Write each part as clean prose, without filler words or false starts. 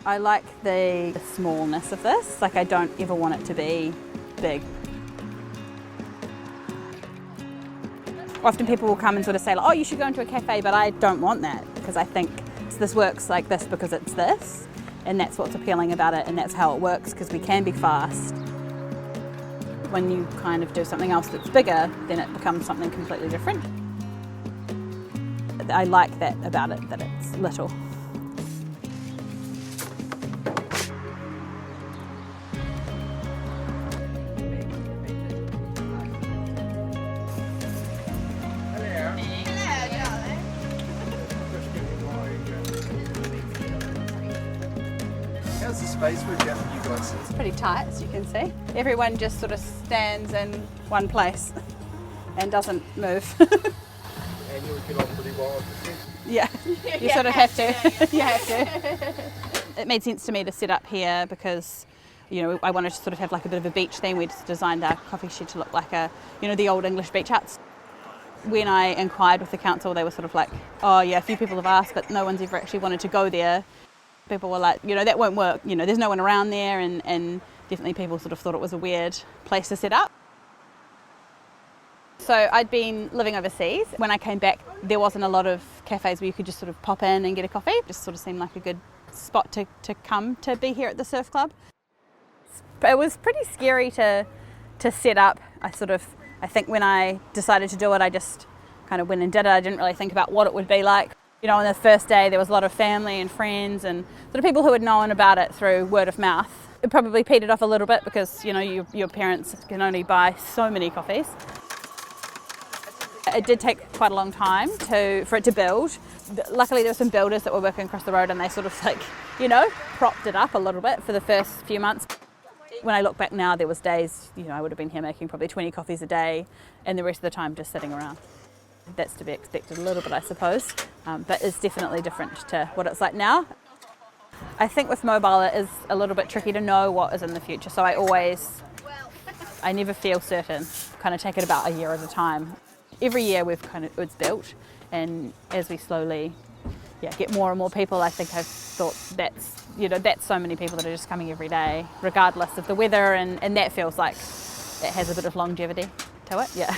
I like the smallness of this. Like, I don't ever want it to be big. Often people will come and sort of say, like, oh, you should go into a cafe, but I don't want that because I think this works like this because it's this, and that's what's appealing about it, and that's how it works because we can be fast. When you kind of do something else that's bigger, then it becomes something completely different. I like that about it, that it's little. How's the space work out for you guys? It's pretty tight, as you can see. Everyone just sort of stands in one place and doesn't move. And you would get on pretty well, obviously. Yeah, you sort of have to. You have to. It made sense to me to set up here because, you know, I wanted to sort of have like a bit of a beach theme. We just designed our coffee shed to look like the old English beach huts. When I inquired with the council, they were sort of like, oh yeah, a few people have asked, but no one's ever actually wanted to go there. People were like, that won't work. There's no one around there, and definitely people sort of thought it was a weird place to set up. So I'd been living overseas. When I came back, there wasn't a lot of cafes where you could just sort of pop in and get a coffee. It just sort of seemed like a good spot to come to be here at the surf club. But it was pretty scary to set up. I think when I decided to do it, I just kind of went and did it. I didn't really think about what it would be like. On the first day, there was a lot of family and friends and sort of people who had known about it through word of mouth. It probably petered off a little bit because, your parents can only buy so many coffees. It did take quite a long time for it to build. Luckily, there were some builders that were working across the road and they sort of propped it up a little bit for the first few months. When I look back now, there was days, I would have been here making probably 20 coffees a day and the rest of the time just sitting around. That's to be expected a little bit, I suppose, but it's definitely different to what it's like now. I think with mobile it is a little bit tricky to know what is in the future, so I never feel certain, kind of take it about a year at a time. Every year it's built, and as we slowly get more and more people, I think I've thought that's so many people that are just coming every day, regardless of the weather, and that feels like it has a bit of longevity to it, yeah.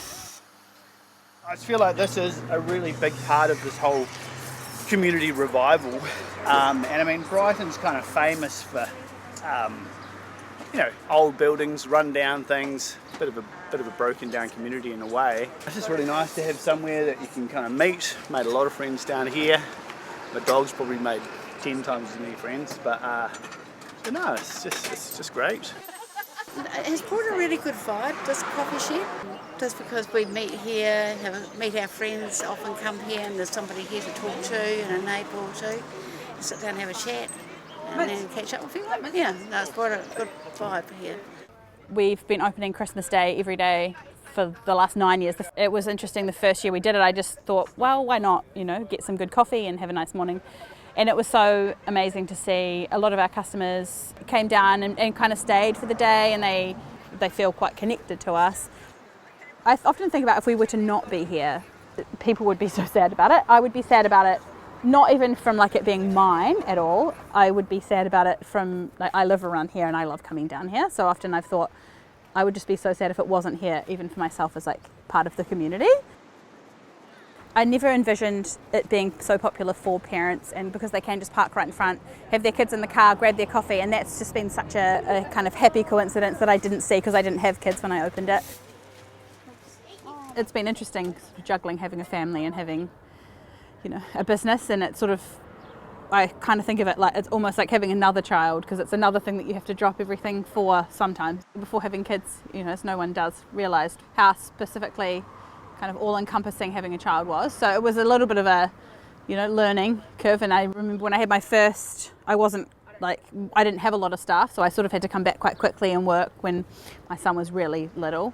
I just feel like this is a really big part of this whole community revival. And I mean, Brighton's kind of famous for, old buildings, run-down things, a bit of a broken-down community in a way. It's just really nice to have somewhere that you can kind of meet. Made a lot of friends down here. My dog's probably made 10 times as many friends, but no, it's just great. It's brought a really good vibe, this coffee shed. Just because we meet here, meet our friends, often come here and there's somebody here to talk to and a neighbour or two. Sit down and have a chat and then catch up with people. Yeah, no, it's brought a good vibe here. We've been opening Christmas Day every day for the last 9 years. It was interesting the first year we did it, I just thought, well, why not, get some good coffee and have a nice morning. And it was so amazing to see a lot of our customers came down and kind of stayed for the day, and they feel quite connected to us. I often think about if we were to not be here, people would be so sad about it. I would be sad about it, not even from it being mine at all. I would be sad about it from, I live around here and I love coming down here. So often I've thought I would just be so sad if it wasn't here, even for myself as part of the community. I never envisioned it being so popular for parents, and because they can just park right in front, have their kids in the car, grab their coffee, and that's just been such a kind of happy coincidence that I didn't see because I didn't have kids when I opened it. It's been interesting juggling having a family and having, a business, and it's I kind of think of it like it's almost like having another child, because it's another thing that you have to drop everything for sometimes. Before having kids, as no one does, realised how specifically kind of all-encompassing having a child was. So it was a little bit of a, learning curve. And I remember when I had my first, I didn't have a lot of staff, so I sort of had to come back quite quickly and work when my son was really little.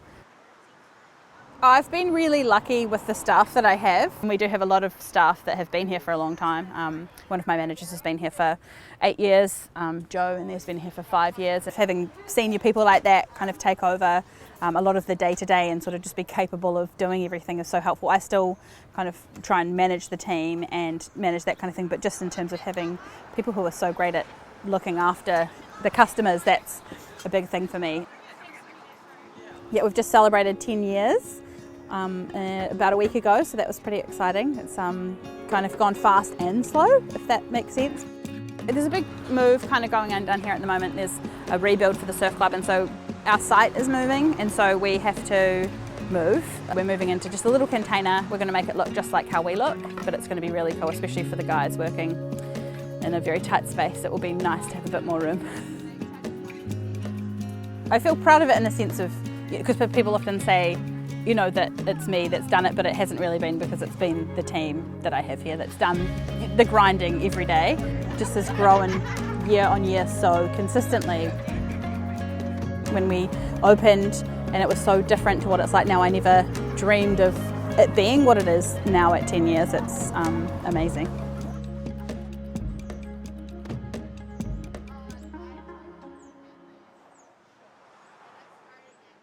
I've been really lucky with the staff that I have. We do have a lot of staff that have been here for a long time. One of my managers has been here for 8 years, Joe, and he's been here for 5 years. Having senior people like that kind of take over a lot of the day-to-day and sort of just be capable of doing everything is so helpful. I still kind of try and manage the team and manage that kind of thing, but just in terms of having people who are so great at looking after the customers, that's a big thing for me. Yeah, we've just celebrated 10 years about a week ago, so that was pretty exciting. It's kind of gone fast and slow, if that makes sense. There's a big move kind of going on down here at the moment. There's a rebuild for the surf club, and so our site is moving, and so we have to move. We're moving into just a little container. We're going to make it look just like how we look, but it's going to be really cool, especially for the guys working in a very tight space. It will be nice to have a bit more room. I feel proud of it in the sense of, because people often say, you know, that it's me that's done it, but it hasn't really been, because it's been the team that I have here that's done the grinding every day. Just has grown year on year so consistently. When we opened and it was so different to what it's like now, I never dreamed of it being what it is now at 10 years. It's amazing.